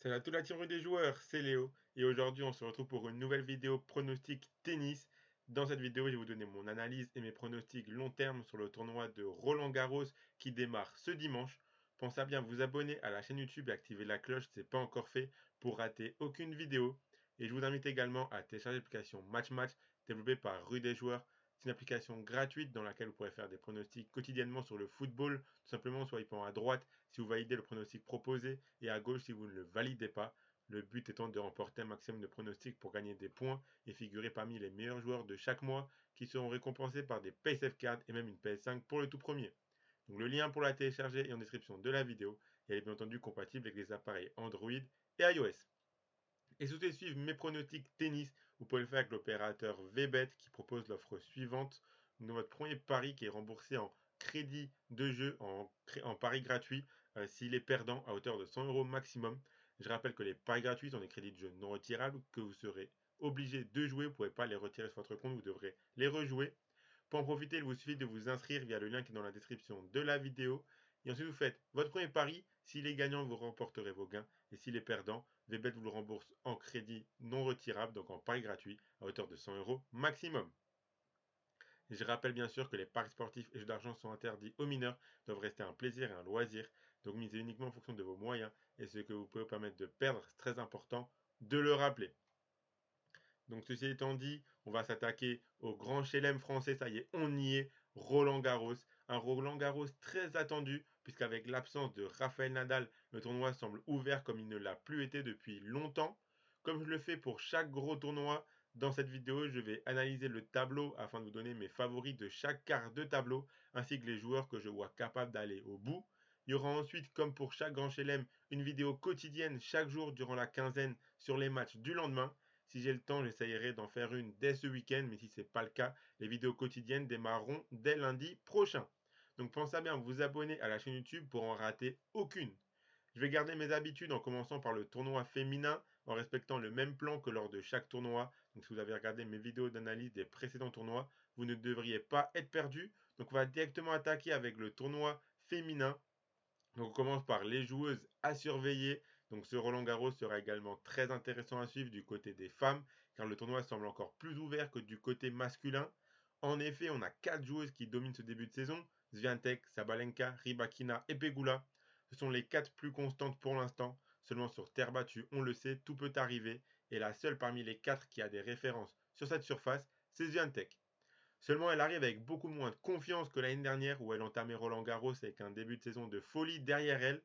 Salut à toute la team des joueurs, c'est Léo et aujourd'hui on se retrouve pour une nouvelle vidéo pronostic tennis. Dans cette vidéo, je vais vous donner mon analyse et mes pronostics long terme sur le tournoi de Roland Garros qui démarre ce dimanche. Pensez à bien vous abonner à la chaîne YouTube et activer la cloche si ce n'est pas encore fait pour rater aucune vidéo. Et je vous invite également à télécharger l'application Match Match développée par Rue des Joueurs. C'est une application gratuite dans laquelle vous pourrez faire des pronostics quotidiennement sur le football, tout simplement en swipant à droite si vous validez le pronostic proposé et à gauche si vous ne le validez pas. Le but étant de remporter un maximum de pronostics pour gagner des points et figurer parmi les meilleurs joueurs de chaque mois qui seront récompensés par des PaySafe Cards et même une PS5 pour le tout premier. Donc le lien pour la télécharger est en description de la vidéo et elle est bien entendu compatible avec les appareils Android et iOS. Et si vous souhaitez suivre mes pronostics tennis, vous pouvez le faire avec l'opérateur VBet qui propose l'offre suivante. Donc, votre premier pari qui est remboursé en crédit de jeu, en pari gratuit, s'il est perdant à hauteur de 100 € maximum. Je rappelle que les paris gratuits sont des crédits de jeu non retirables que vous serez obligé de jouer. Vous ne pouvez pas les retirer sur votre compte, vous devrez les rejouer. Pour en profiter, il vous suffit de vous inscrire via le lien qui est dans la description de la vidéo. Et ensuite, vous faites votre premier pari. S'il est gagnant, vous remporterez vos gains. Et s'il est perdant, VBet vous le rembourse en crédit non retirable, donc en pari gratuit, à hauteur de 100 € maximum. Et je rappelle bien sûr que les paris sportifs et jeux d'argent sont interdits aux mineurs, doivent rester un plaisir et un loisir. Donc misez uniquement en fonction de vos moyens et ce que vous pouvez vous permettre de perdre, c'est très important de le rappeler. Donc ceci étant dit, on va s'attaquer au grand chelem français, ça y est, on y est, Roland Garros. Un Roland Garros très attendu, puisqu'avec l'absence de Rafael Nadal, le tournoi semble ouvert comme il ne l'a plus été depuis longtemps. Comme je le fais pour chaque gros tournoi, dans cette vidéo, je vais analyser le tableau afin de vous donner mes favoris de chaque quart de tableau, ainsi que les joueurs que je vois capables d'aller au bout. Il y aura ensuite, comme pour chaque grand chelem, une vidéo quotidienne chaque jour durant la quinzaine sur les matchs du lendemain. Si j'ai le temps, j'essayerai d'en faire une dès ce week-end, mais si ce n'est pas le cas, les vidéos quotidiennes démarreront dès lundi prochain. Donc pensez à bien vous abonner à la chaîne YouTube pour en rater aucune. Je vais garder mes habitudes en commençant par le tournoi féminin, en respectant le même plan que lors de chaque tournoi. Donc si vous avez regardé mes vidéos d'analyse des précédents tournois, vous ne devriez pas être perdu. Donc on va directement attaquer avec le tournoi féminin. Donc on commence par les joueuses à surveiller. Donc ce Roland Garros sera également très intéressant à suivre du côté des femmes, car le tournoi semble encore plus ouvert que du côté masculin. En effet, on a 4 joueuses qui dominent ce début de saison: Swiatek, Sabalenka, Rybakina et Pegula. Ce sont les 4 plus constantes pour l'instant. Seulement sur terre battue, on le sait, tout peut arriver. Et la seule parmi les 4 qui a des références sur cette surface, c'est Swiatek. Seulement, elle arrive avec beaucoup moins de confiance que l'année dernière où elle entamait Roland Garros avec un début de saison de folie derrière elle.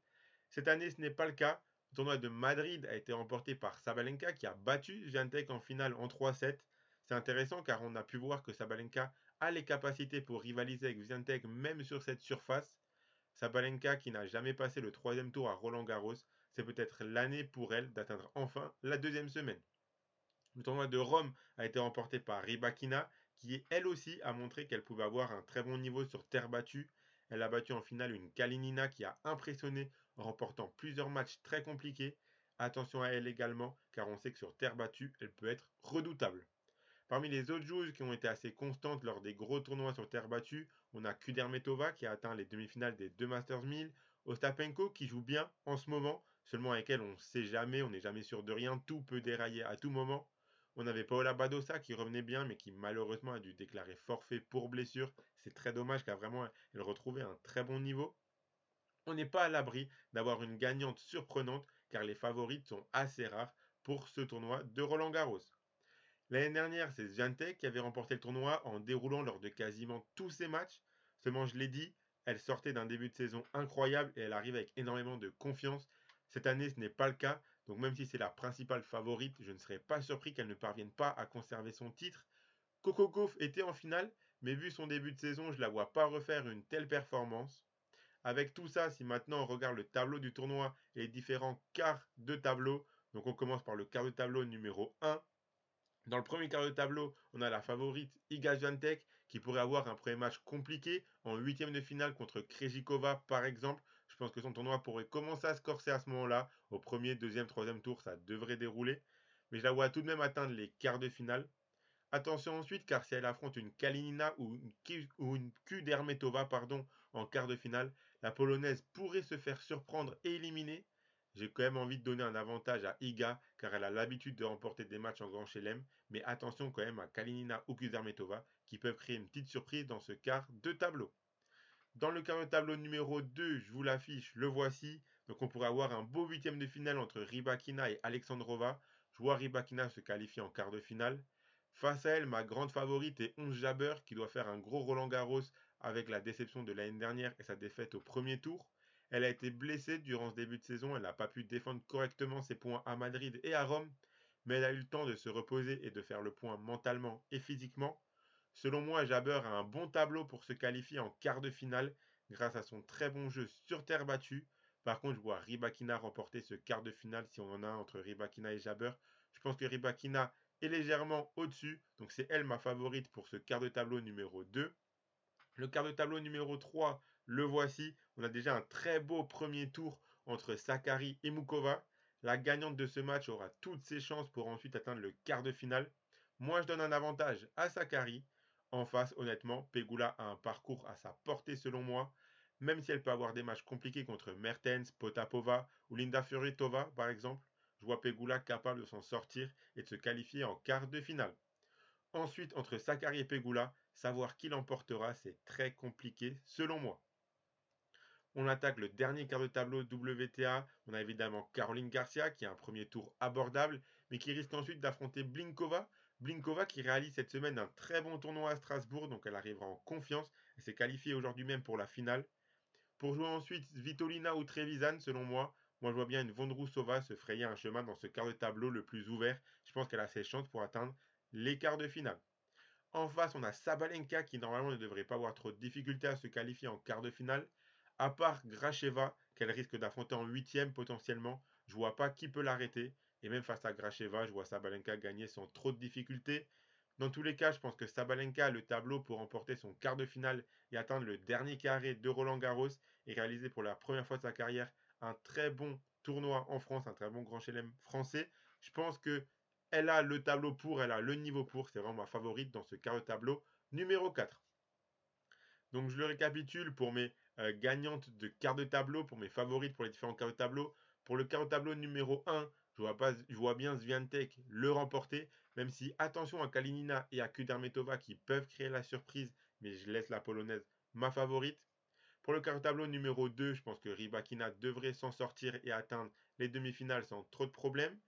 Cette année, ce n'est pas le cas. Le tournoi de Madrid a été remporté par Sabalenka qui a battu Swiatek en finale en 3-7. C'est intéressant car on a pu voir que Sabalenka a les capacités pour rivaliser avec Swiatek même sur cette surface. Sabalenka qui n'a jamais passé le troisième tour à Roland Garros, c'est peut-être l'année pour elle d'atteindre enfin la deuxième semaine. Le tournoi de Rome a été remporté par Rybakina, qui elle aussi a montré qu'elle pouvait avoir un très bon niveau sur terre battue. Elle a battu en finale une Kalinina qui a impressionné en remportant plusieurs matchs très compliqués. Attention à elle également, car on sait que sur terre battue, elle peut être redoutable. Parmi les autres joueuses qui ont été assez constantes lors des gros tournois sur terre battue, on a Kudermetova qui a atteint les demi-finales des 2 Masters 1000, Ostapenko qui joue bien en ce moment, seulement avec elle on ne sait jamais, on n'est jamais sûr de rien, tout peut dérailler à tout moment. On avait Paola Badosa qui revenait bien mais qui malheureusement a dû déclarer forfait pour blessure. C'est très dommage car vraiment elle retrouvait un très bon niveau. On n'est pas à l'abri d'avoir une gagnante surprenante car les favorites sont assez rares pour ce tournoi de Roland Garros. L'année dernière, c'est Swiatek qui avait remporté le tournoi en déroulant lors de quasiment tous ses matchs. Seulement, je l'ai dit, elle sortait d'un début de saison incroyable et elle arrive avec énormément de confiance. Cette année, ce n'est pas le cas. Donc même si c'est la principale favorite, je ne serais pas surpris qu'elle ne parvienne pas à conserver son titre. Coco Gauff était en finale, mais vu son début de saison, je ne la vois pas refaire une telle performance. Avec tout ça, si maintenant on regarde le tableau du tournoi et les différents quarts de tableau, donc on commence par le quart de tableau numéro 1. Dans le premier quart de tableau, on a la favorite Iga Swiatek qui pourrait avoir un premier match compliqué en huitième de finale contre Krejcikova par exemple. Je pense que son tournoi pourrait commencer à se corser à ce moment-là. Au premier, deuxième, troisième tour, ça devrait dérouler. Mais je la vois tout de même atteindre les quarts de finale. Attention ensuite, car si elle affronte une Kalinina ou une Kudermetova en quart de finale, la Polonaise pourrait se faire surprendre et éliminer. j'ai quand même envie de donner un avantage à Iga, car elle a l'habitude de remporter des matchs en Grand Chelem, mais attention quand même à Kalinina ou Kuzermetova, qui peuvent créer une petite surprise dans ce quart de tableau. Dans le quart de tableau numéro 2, je vous l'affiche, le voici. Donc on pourrait avoir un beau huitième de finale entre Rybakina et Alexandrova. Je vois Rybakina se qualifier en quart de finale. Face à elle, ma grande favorite est Ons Jabeur, qui doit faire un gros Roland Garros avec la déception de l'année dernière et sa défaite au premier tour. Elle a été blessée durant ce début de saison, elle n'a pas pu défendre correctement ses points à Madrid et à Rome, mais elle a eu le temps de se reposer et de faire le point mentalement et physiquement. Selon moi, Jabber a un bon tableau pour se qualifier en quart de finale grâce à son très bon jeu sur terre battue. Par contre, je vois Rybakina remporter ce quart de finale si on en a un entre Rybakina et Jabber. Je pense que Rybakina est légèrement au-dessus, donc c'est elle ma favorite pour ce quart de tableau numéro 2. Le quart de tableau numéro 3, le voici. On a déjà un très beau premier tour entre Sakkari et Mukova. La gagnante de ce match aura toutes ses chances pour ensuite atteindre le quart de finale. Moi, je donne un avantage à Sakkari. En face, honnêtement, Pegula a un parcours à sa portée selon moi. Même si elle peut avoir des matchs compliqués contre Mertens, Potapova ou Linda Fioritova, par exemple, je vois Pegula capable de s'en sortir et de se qualifier en quart de finale. Ensuite, entre Sakkari et Pegula, savoir qui l'emportera, c'est très compliqué selon moi. On attaque le dernier quart de tableau WTA. On a évidemment Caroline Garcia qui a un premier tour abordable, mais qui risque ensuite d'affronter Blinkova. Blinkova qui réalise cette semaine un très bon tournoi à Strasbourg, donc elle arrivera en confiance et s'est qualifiée aujourd'hui même pour la finale. Pour jouer ensuite Svitolina ou Trevisan, selon moi, je vois bien une Vondrousova se frayer un chemin dans ce quart de tableau le plus ouvert. Je pense qu'elle a ses chances pour atteindre les quarts de finale. En face, on a Sabalenka qui normalement ne devrait pas avoir trop de difficultés à se qualifier en quart de finale. À part Gracheva, qu'elle risque d'affronter en huitième potentiellement, je vois pas qui peut l'arrêter. Et même face à Gracheva, je vois Sabalenka gagner sans trop de difficultés. Dans tous les cas, je pense que Sabalenka a le tableau pour remporter son quart de finale et atteindre le dernier carré de Roland Garros et réaliser pour la première fois de sa carrière un très bon tournoi en France, un très bon grand chelem français. Je pense que elle a le tableau pour, elle a le niveau pour. C'est vraiment ma favorite dans ce quart de tableau numéro 4. Donc je le récapitule pour mes gagnantes de quart de tableau, pour mes favorites pour les différents quarts de tableau. Pour le quart de tableau numéro 1, je vois bien Swiatek le remporter, même si attention à Kalinina et à Kudermetova qui peuvent créer la surprise, mais je laisse la polonaise ma favorite. Pour le quart de tableau numéro 2, je pense que Rybakina devrait s'en sortir et atteindre les demi-finales sans trop de problèmes.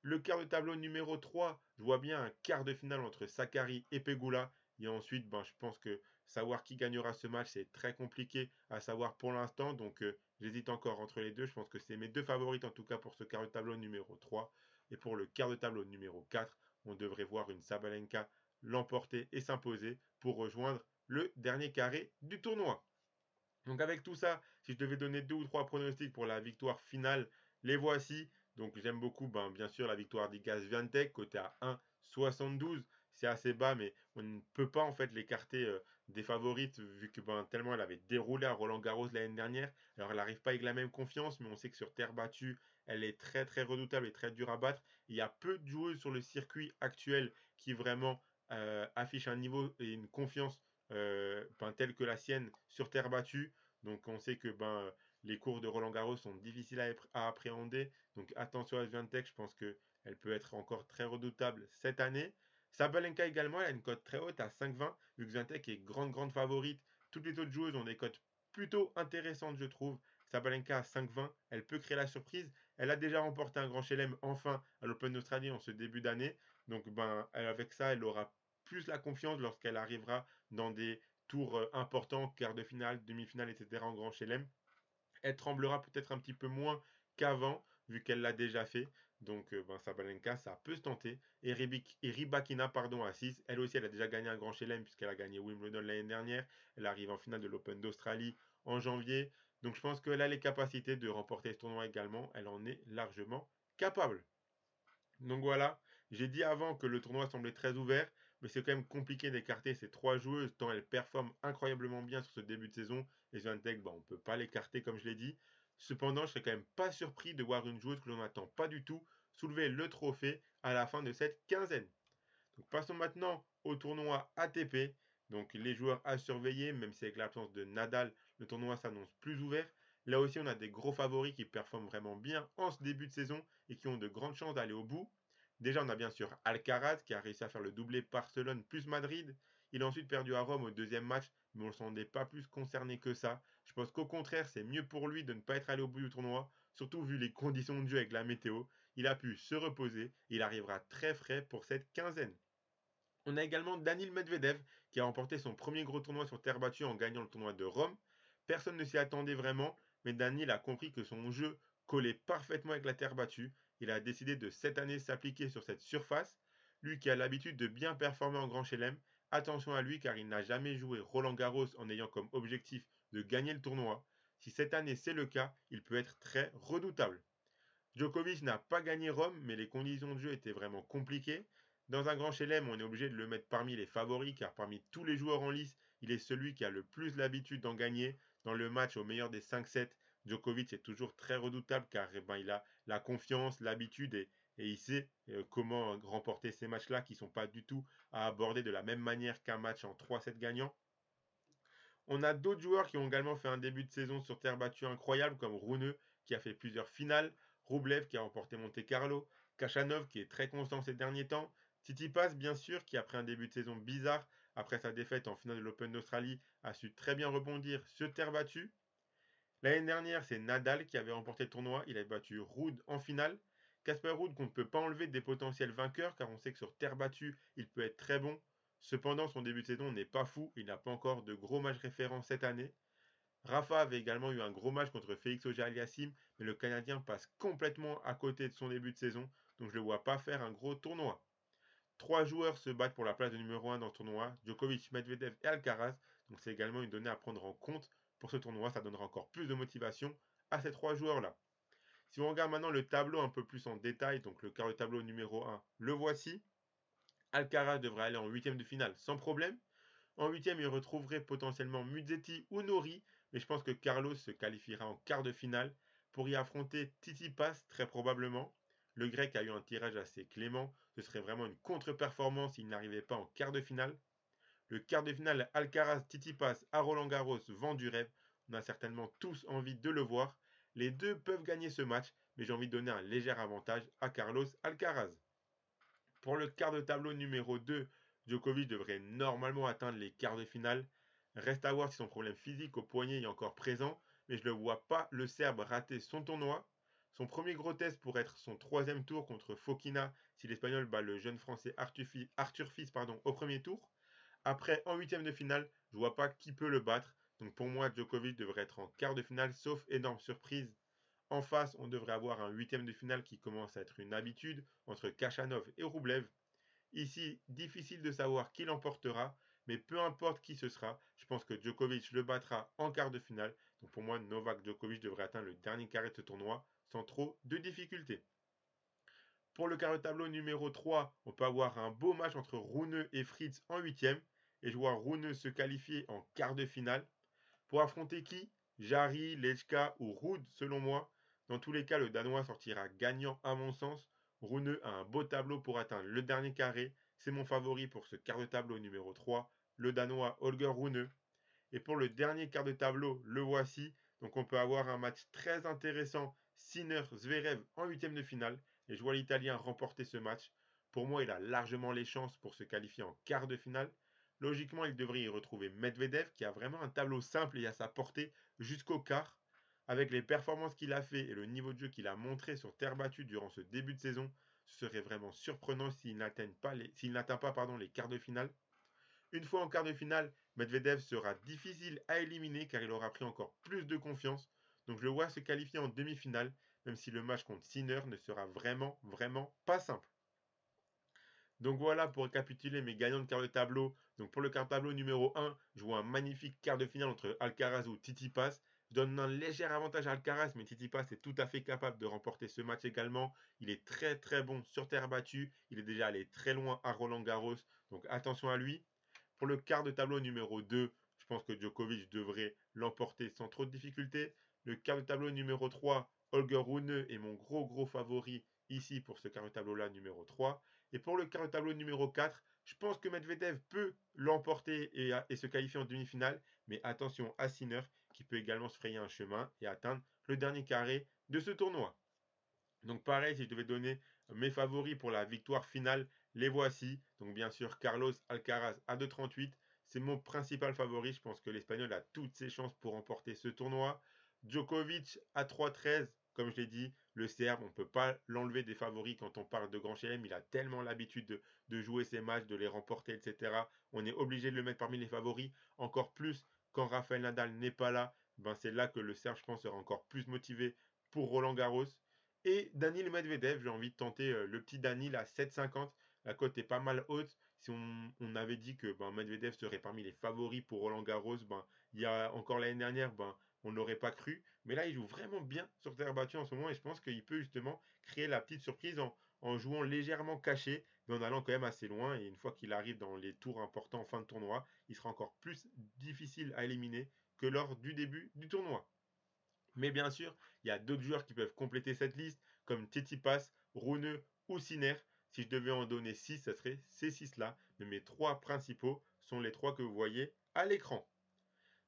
Le quart de tableau numéro 3, je vois bien un quart de finale entre Sakkari et Pegula. Et ensuite, je pense que savoir qui gagnera ce match, c'est très compliqué à savoir pour l'instant. Donc, j'hésite encore entre les deux. Je pense que c'est mes deux favorites en tout cas pour ce quart de tableau numéro 3. Et pour le quart de tableau numéro 4, on devrait voir une Sabalenka l'emporter et s'imposer pour rejoindre le dernier carré du tournoi. Donc avec tout ça, si je devais donner deux ou trois pronostics pour la victoire finale, les voici. Donc j'aime beaucoup, bien sûr, la victoire d'Iga Swiatek, côté à 1,72. C'est assez bas, mais on ne peut pas en fait l'écarter des favorites, vu que tellement elle avait déroulé à Roland Garros l'année dernière. Alors elle n'arrive pas avec la même confiance, mais on sait que sur terre battue, elle est très très redoutable et très dure à battre. Il y a peu de joueuses sur le circuit actuel qui vraiment affichent un niveau et une confiance telle que la sienne sur terre battue. Donc on sait que les cours de Roland Garros sont difficiles à appréhender. Donc attention à Swiatek, je pense qu'elle peut être encore très redoutable cette année. Sabalenka également, elle a une cote très haute à 5,20, vu que Swiatek est grande favorite. Toutes les autres joueuses ont des cotes plutôt intéressantes, je trouve. Sabalenka à 5,20, elle peut créer la surprise. Elle a déjà remporté un grand chelem enfin à l'Open d'Australie en ce début d'année. Donc avec ça, elle aura plus la confiance lorsqu'elle arrivera dans des tours importants, quart de finale, demi-finale, etc. en grand chelem. Elle tremblera peut-être un petit peu moins qu'avant, vu qu'elle l'a déjà fait. Donc Sabalenka, ça peut se tenter. Et Rybakina, pardon, à 6. Elle aussi, elle a déjà gagné un grand chelem, puisqu'elle a gagné Wimbledon l'année dernière. Elle arrive en finale de l'Open d'Australie en janvier. Donc je pense qu'elle a les capacités de remporter ce tournoi également. Elle en est largement capable. Donc voilà, j'ai dit avant que le tournoi semblait très ouvert, mais c'est quand même compliqué d'écarter ces trois joueuses tant elles performent incroyablement bien sur ce début de saison. Et Swiatek, on ne peut pas l'écarter comme je l'ai dit. Cependant, je serais quand même pas surpris de voir une joueuse que l'on n'attend pas du tout soulever le trophée à la fin de cette quinzaine. Donc passons maintenant au tournoi ATP. Donc les joueurs à surveiller, même si avec l'absence de Nadal, le tournoi s'annonce plus ouvert. Là aussi, on a des gros favoris qui performent vraiment bien en ce début de saison et qui ont de grandes chances d'aller au bout. Déjà, on a bien sûr Alcaraz qui a réussi à faire le doublé Barcelone plus Madrid. Il a ensuite perdu à Rome au deuxième match, mais on ne s'en est pas plus concerné que ça. Je pense qu'au contraire, c'est mieux pour lui de ne pas être allé au bout du tournoi, surtout vu les conditions de jeu avec la météo. Il a pu se reposer, il arrivera très frais pour cette quinzaine. On a également Daniil Medvedev qui a remporté son premier gros tournoi sur terre battue en gagnant le tournoi de Rome. Personne ne s'y attendait vraiment, mais Daniil a compris que son jeu collait parfaitement avec la terre battue. Il a décidé de cette année s'appliquer sur cette surface. Lui qui a l'habitude de bien performer en Grand Chelem, attention à lui car il n'a jamais joué Roland Garros en ayant comme objectif de gagner le tournoi. Si cette année c'est le cas, il peut être très redoutable. Djokovic n'a pas gagné Rome, mais les conditions de jeu étaient vraiment compliquées. Dans un grand chelem, on est obligé de le mettre parmi les favoris, car parmi tous les joueurs en lice, il est celui qui a le plus l'habitude d'en gagner. Dans le match au meilleur des 5-7, Djokovic est toujours très redoutable, car il a la confiance, l'habitude, et il sait comment remporter ces matchs-là, qui ne sont pas du tout à aborder de la même manière qu'un match en 3-7 gagnant. On a d'autres joueurs qui ont également fait un début de saison sur terre battue incroyable, comme Rune, qui a fait plusieurs finales, Rublev, qui a remporté Monte-Carlo, Kachanov, qui est très constant ces derniers temps, Tsitsipas, bien sûr, qui après un début de saison bizarre, après sa défaite en finale de l'Open d'Australie, a su très bien rebondir sur terre battue. L'année dernière, c'est Nadal qui avait remporté le tournoi, il a battu Ruud en finale. Casper Ruud qu'on ne peut pas enlever des potentiels vainqueurs, car on sait que sur terre battue, il peut être très bon. Cependant, son début de saison n'est pas fou, il n'a pas encore de gros matchs référents cette année. Rafa avait également eu un gros match contre Félix Auger-Aliassime, mais le Canadien passe complètement à côté de son début de saison, donc je ne le vois pas faire un gros tournoi. Trois joueurs se battent pour la place de numéro 1 dans ce tournoi, Djokovic, Medvedev et Alcaraz, donc c'est également une donnée à prendre en compte pour ce tournoi, ça donnera encore plus de motivation à ces trois joueurs-là. Si on regarde maintenant le tableau un peu plus en détail, donc le quart de tableau numéro 1, le voici. Alcaraz devrait aller en huitième de finale sans problème. En huitième, il retrouverait potentiellement Muzetti ou Nori, mais je pense que Carlos se qualifiera en quart de finale pour y affronter Tsitsipas très probablement. Le grec a eu un tirage assez clément, ce serait vraiment une contre-performance s'il n'arrivait pas en quart de finale. Le quart de finale Alcaraz-Tsitsipas à Roland-Garros vend du rêve, on a certainement tous envie de le voir. Les deux peuvent gagner ce match, mais j'ai envie de donner un léger avantage à Carlos Alcaraz. Pour le quart de tableau numéro 2, Djokovic devrait normalement atteindre les quarts de finale. Reste à voir si son problème physique au poignet est encore présent, mais je ne le vois pas le Serbe rater son tournoi. Son premier gros test pourrait être son troisième tour contre Fokina si l'Espagnol bat le jeune Français Arthur Fils au premier tour. Après, en huitième de finale, je ne vois pas qui peut le battre. Donc pour moi, Djokovic devrait être en quart de finale, sauf énorme surprise. En face, on devrait avoir un huitième de finale qui commence à être une habitude entre Kachanov et Rublev. Ici, difficile de savoir qui l'emportera, mais peu importe qui ce sera, je pense que Djokovic le battra en quart de finale. Donc pour moi, Novak Djokovic devrait atteindre le dernier carré de ce tournoi sans trop de difficultés. Pour le quart de tableau numéro 3, on peut avoir un beau match entre Rune et Fritz en huitième, et je vois Rune se qualifier en quart de finale. Pour affronter qui? Jarry, Lechka ou Ruud selon moi. Dans tous les cas, le Danois sortira gagnant à mon sens. Rune a un beau tableau pour atteindre le dernier carré. C'est mon favori pour ce quart de tableau numéro 3, le Danois Holger Rune. Et pour le dernier quart de tableau, le voici. Donc on peut avoir un match très intéressant, Sinner-Zverev en huitième de finale. Et je vois l'Italien remporter ce match. Pour moi, il a largement les chances pour se qualifier en quart de finale. Logiquement, il devrait y retrouver Medvedev, qui a vraiment un tableau simple et à sa portée jusqu'au quart. Avec les performances qu'il a fait et le niveau de jeu qu'il a montré sur terre battue durant ce début de saison, ce serait vraiment surprenant s'il n'atteint pas, les quarts de finale. Une fois en quart de finale, Medvedev sera difficile à éliminer car il aura pris encore plus de confiance. Donc je le vois se qualifier en demi-finale, même si le match contre Sinner ne sera vraiment, vraiment pas simple. Donc voilà pour récapituler mes gagnants de quart de tableau. Donc pour le quart de tableau numéro 1, je vois un magnifique quart de finale entre Alcaraz ou Tsitsipas. Je donne un léger avantage à Alcaraz, mais Tsitsipas est tout à fait capable de remporter ce match également. Il est très très bon sur terre battue. Il est déjà allé très loin à Roland Garros. Donc attention à lui. Pour le quart de tableau numéro 2, je pense que Djokovic devrait l'emporter sans trop de difficultés. Le quart de tableau numéro 3, Holger Rune est mon gros favori ici pour ce quart de tableau-là numéro 3. Et pour le quart de tableau numéro 4, je pense que Medvedev peut l'emporter et se qualifier en demi-finale. Mais attention à Sinner qui peut également se frayer un chemin et atteindre le dernier carré de ce tournoi. Donc pareil, si je devais donner mes favoris pour la victoire finale, les voici. Donc bien sûr, Carlos Alcaraz à 2,38. C'est mon principal favori. Je pense que l'Espagnol a toutes ses chances pour remporter ce tournoi. Djokovic à 3,13. Comme je l'ai dit, le Serbe, on ne peut pas l'enlever des favoris quand on parle de Grand Chelem. Il a tellement l'habitude de jouer ses matchs, de les remporter, etc. On est obligé de le mettre parmi les favoris. Encore plus quand Rafael Nadal n'est pas là. Ben c'est là que le Serbe, je pense, sera encore plus motivé pour Roland Garros. Et Daniil Medvedev, j'ai envie de tenter le petit Daniil à 7,50. La cote est pas mal haute. Si on avait dit que Medvedev serait parmi les favoris pour Roland Garros, il y a encore l'année dernière, on ne l'aurait pas cru. Mais là, il joue vraiment bien sur terre battue en ce moment et je pense qu'il peut justement créer la petite surprise en jouant légèrement caché, mais en allant quand même assez loin. Et une fois qu'il arrive dans les tours importants en fin de tournoi, il sera encore plus difficile à éliminer que lors du début du tournoi. Mais bien sûr, il y a d'autres joueurs qui peuvent compléter cette liste, comme Tsitsipas, Rune ou Sinner. Si je devais en donner 6, ce serait ces 6-là. Mais mes 3 principaux sont les 3 que vous voyez à l'écran.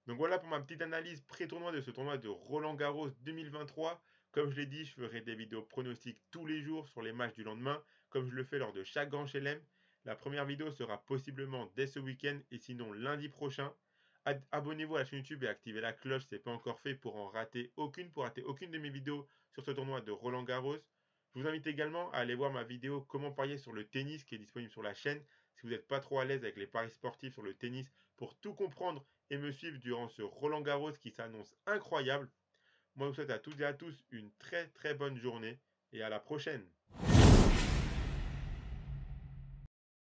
Donc voilà pour ma petite analyse pré-tournoi de ce tournoi de Roland Garros 2023. Comme je l'ai dit, je ferai des vidéos pronostiques tous les jours sur les matchs du lendemain, comme je le fais lors de chaque Grand Chelem. La première vidéo sera possiblement dès ce week-end et sinon lundi prochain. Abonnez-vous à la chaîne YouTube et activez la cloche si ce n'est pas encore fait pour rater aucune de mes vidéos sur ce tournoi de Roland Garros. Je vous invite également à aller voir ma vidéo Comment parier sur le tennis qui est disponible sur la chaîne. Si vous n'êtes pas trop à l'aise avec les paris sportifs sur le tennis, pour tout comprendre et me suivre durant ce Roland Garros qui s'annonce incroyable. Moi, je vous souhaite à toutes et à tous une très très bonne journée et à la prochaine.